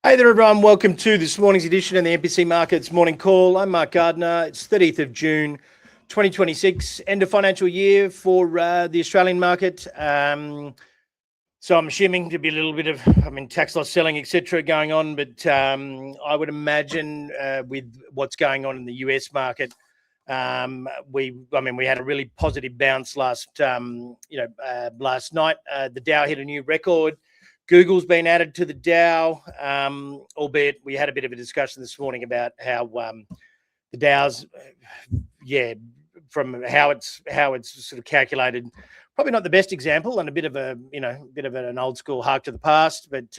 Hey there, everyone. Welcome to this morning's edition of the MPC Markets Morning Call. I'm Mark Gardner. It's 30th of June, 2026, end of financial year for the Australian market. So I'm assuming there'll be a little bit of, tax loss selling, etc., going on. But I would imagine with what's going on in the US market, we had a really positive bounce last night. The Dow hit a new record. Google's been added to the Dow, albeit we had a bit of a discussion this morning about how the Dow's, from how it's sort of calculated, probably not the best example, and a bit of an old school hark to the past. But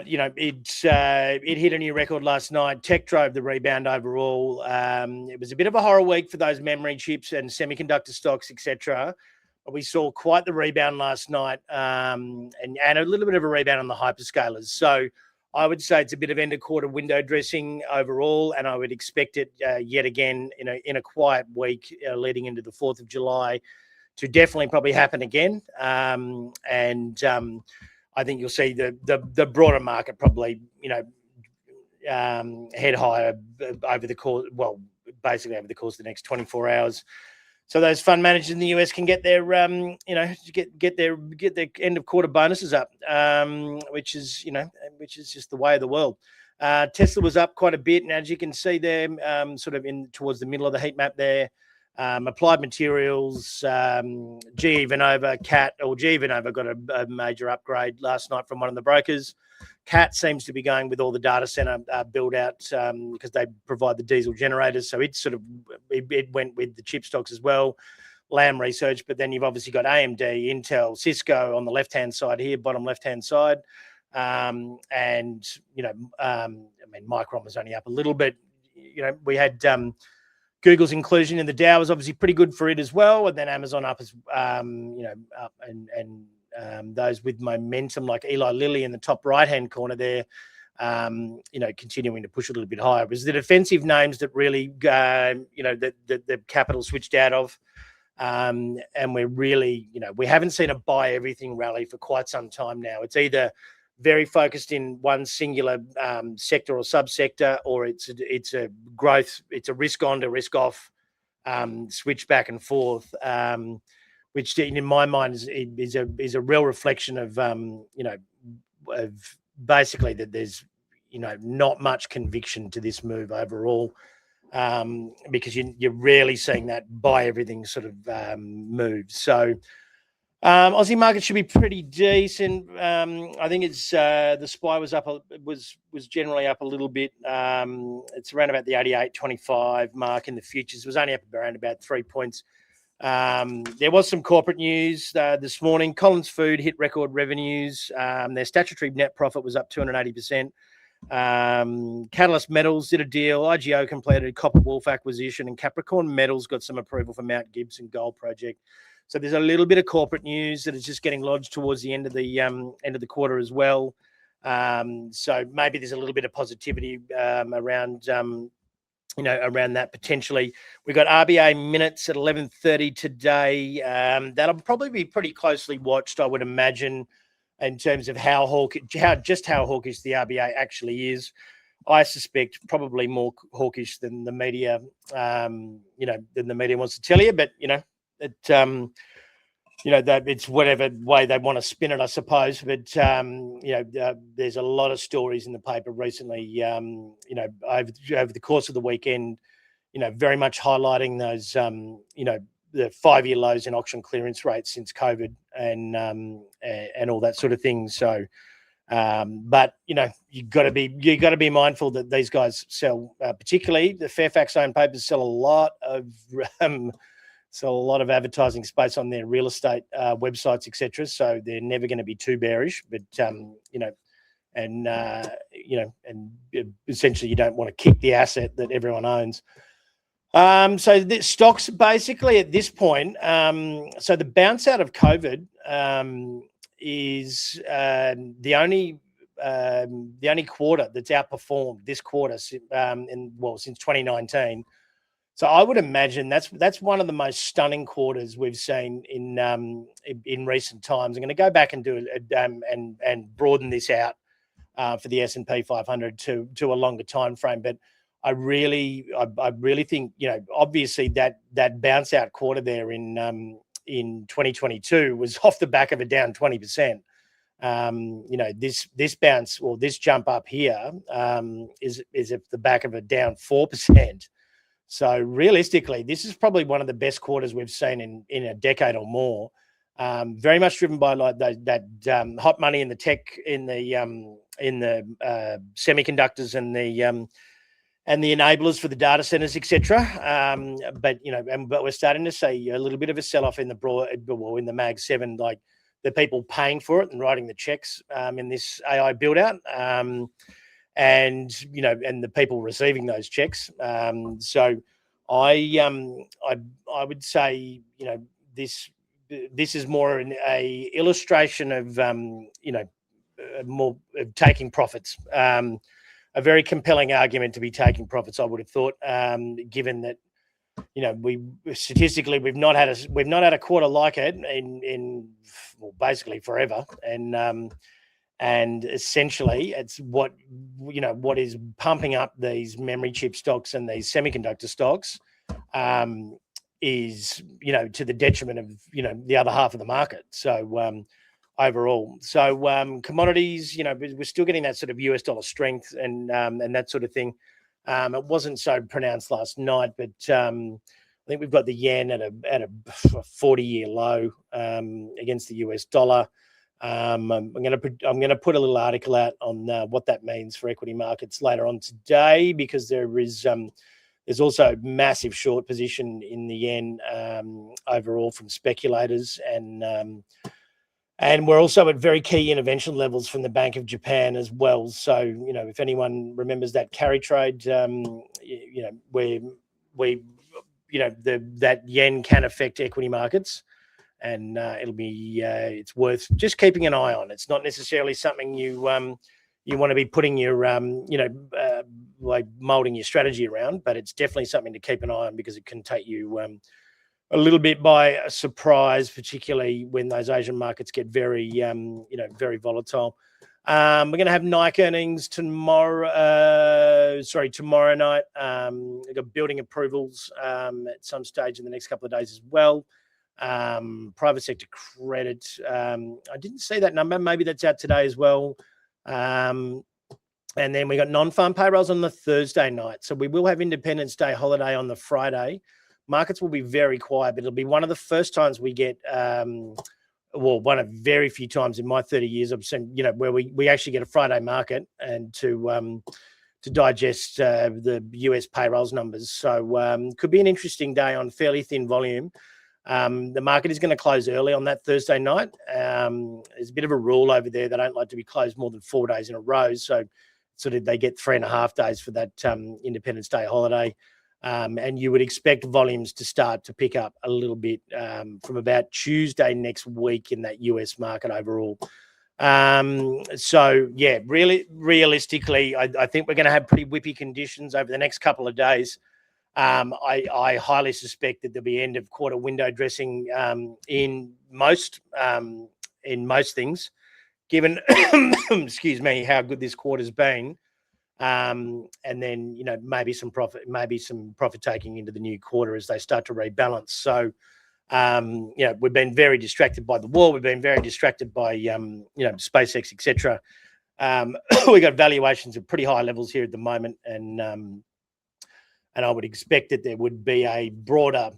it hit a new record last night. Tech drove the rebound overall. It was a bit of a horror week for those memory chips and semiconductor stocks, etc. We saw quite the rebound last night, and a little bit of a rebound on the hyperscalers. So I would say it's a bit of end of quarter window dressing overall, and I would expect it yet again in a quiet week leading into the 4th of July to definitely probably happen again. I think you'll see the broader market probably head higher over the course, basically over the course of the next 24 hours. So those fund managers in the US can get their, get their end of quarter bonuses up, which is just the way of the world. Tesla was up quite a bit, and as you can see there, sort of in towards the middle of the heat map there. Applied Materials, GE Vernova, GE Vernova got a major upgrade last night from one of the brokers. CAT seems to be going with all the data center build out because they provide the diesel generators. So it went with the chip stocks as well, Lam Research. But then you've obviously got AMD, Intel, Cisco on the left-hand side here, bottom left-hand side. Micron was only up a little bit. We had Google's inclusion in the Dow was obviously pretty good for it as well. And then Amazon up as, up and those with momentum like Eli Lilly in the top right-hand corner there, continuing to push a little bit higher. It was the defensive names that really, the capital switched out of. And we're really, we haven't seen a buy everything rally for quite some time now. It's either very focused in one singular sector or subsector, or it's a growth, it's a risk on to risk off switch back and forth. Which in my mind is a real reflection of basically that there's not much conviction to this move overall, because you're rarely seeing that buy everything sort of move. So Aussie market should be pretty decent. I think it's the SPY was generally up a little bit. It's around about the 88.25 mark in the futures. It was only up around about 3 points. There was some corporate news this morning. Collins Food hit record revenues. Their statutory net profit was up 280%. Catalyst Metals did a deal. IGO completed a Copper Wolf acquisition, and Capricorn Metals got some approval for Mount Gibson Gold Project. So there's a little bit of corporate news that is just getting lodged towards the end of the quarter as well. So maybe there's a little bit of positivity around that potentially. We've got RBA minutes at 11:30 today. That'll probably be pretty closely watched, I would imagine, in terms of how hawkish the RBA actually is. I suspect probably more hawkish than the media, than the media wants to tell you. But that it's whatever way they want to spin it, I suppose. But there's a lot of stories in the paper recently, over the course of the weekend, very much highlighting those, the 5-year lows in auction clearance rates since COVID and all that sort of thing. So, but you've got to be mindful that these guys sell, particularly the Fairfax owned papers, sell a lot of advertising space on their real estate websites, etc. So they're never going to be too bearish, but essentially you don't want to kick the asset that everyone owns. So the stocks basically at this point. So the bounce out of COVID is the only quarter that's outperformed this quarter since 2019. So I would imagine that's one of the most stunning quarters we've seen in recent times. I'm going to go back and do and broaden this out for the S&P 500 to a longer time frame. But I really think, obviously that bounce out quarter there in 2022 was off the back of a down 20%. This bounce or this jump up here is at the back of a down 4%. So realistically, this is probably one of the best quarters we've seen in a decade or more. Very much driven by like that hot money in the tech, in the semiconductors and the enablers for the data centers, etc. But we're starting to see a little bit of a sell-off in the Mag 7, like the people paying for it and writing the checks in this AI build out. And the people receiving those checks. So I would say this is more a illustration of more of taking profits. A very compelling argument to be taking profits, I would have thought, given that we statistically we've not had a quarter like it in basically forever, and essentially it's what is pumping up these memory chip stocks and these semiconductor stocks is to the detriment of the other half of the market. So overall, commodities, we're still getting that sort of US dollar strength and that sort of thing. It wasn't so pronounced last night, but I think we've got the yen at a 40-year low against the US dollar. I'm going to put a little article out on what that means for equity markets later on today, because there's also massive short position in the yen overall from speculators, and we're also at very key intervention levels from the Bank of Japan as well. So if anyone remembers that carry trade, where that yen can affect equity markets. And it's worth just keeping an eye on. It's not necessarily something you want to be putting your like molding your strategy around, but it's definitely something to keep an eye on, because it can take you a little bit by surprise, particularly when those Asian markets get very very volatile. We're going to have Nike earnings tomorrow night. We've got building approvals at some stage in the next couple of days as well. Private sector credit, I didn't see that number. Maybe that's out today as well. And then we got non-farm payrolls on the Thursday night. So we will have Independence Day holiday on the Friday. Markets will be very quiet, but it'll be one of the first times we get, one of very few times in my 30 years I've seen, where we actually get a Friday market and to digest the US payrolls numbers. So could be an interesting day on fairly thin volume. The market is going to close early on that Thursday night. There's a bit of a rule over there. They don't like to be closed more than 4 days in a row. So sort of they get 3.5 days for that Independence Day holiday. And you would expect volumes to start to pick up a little bit from about Tuesday next week in that US market overall. So yeah, really realistically, I think we're going to have pretty whippy conditions over the next couple of days. I highly suspect that there'll be end of quarter window dressing in most things, given excuse me, how good this quarter's been. And then maybe some profit taking into the new quarter as they start to rebalance. So we've been very distracted by the war. We've been very distracted by SpaceX, etc. We got valuations at pretty high levels here at the moment, and I would expect that there would be a broader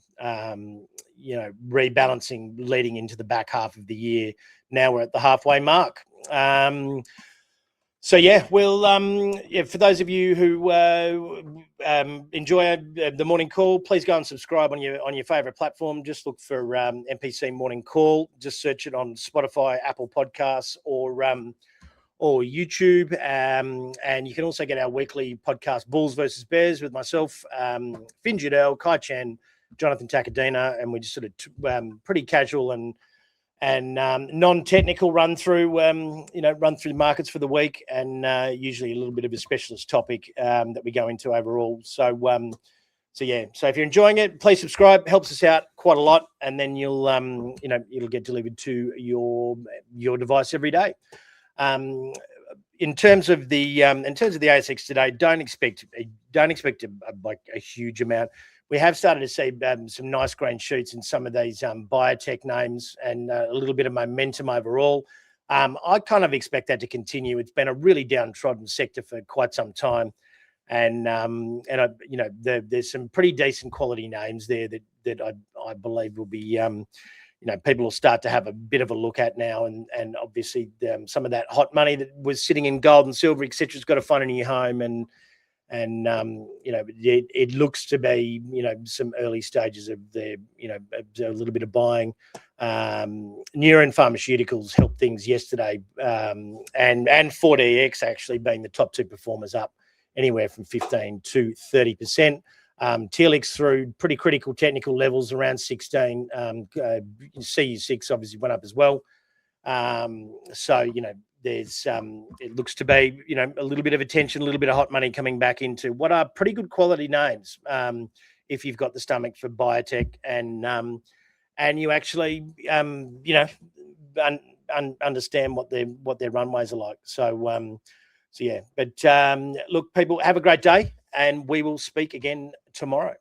rebalancing leading into the back half of the year. Now we're at the halfway mark. So yeah, we'll for those of you who enjoy the morning call, please go and subscribe on your favorite platform. Just look for MPC Morning Call. Just search it on Spotify, Apple Podcasts, or YouTube. And you can also get our weekly podcast, Bulls versus Bears, with myself, Finn Judell, Kai Chen, Jonathan Takadina, and we just sort of pretty casual and non-technical run through the markets for the week, and usually a little bit of a specialist topic that we go into overall. So yeah, so if you're enjoying it, please subscribe. Helps us out quite a lot, and then you'll it'll get delivered to your device every day. in terms of the ASX today, don't expect a huge amount. We have started to see some nice green shoots in some of these biotech names and a little bit of momentum overall. I kind of expect that to continue. It's been a really downtrodden sector for quite some time, and there's some pretty decent quality names there that I believe will be people will start to have a bit of a look at now, and obviously some of that hot money that was sitting in gold and silver, etc., has got to find a new home, and it looks to be some early stages of a little bit of buying. Neuron Pharmaceuticals helped things yesterday, and 4DX actually being the top two performers, up anywhere from 15 to 30%. Telix through pretty critical technical levels around 16. CU6 obviously went up as well. There's it looks to be a little bit of attention, a little bit of hot money coming back into what are pretty good quality names. If you've got the stomach for biotech and you actually understand what their runways are like. So yeah. But look, people, have a great day, and we will speak again tomorrow.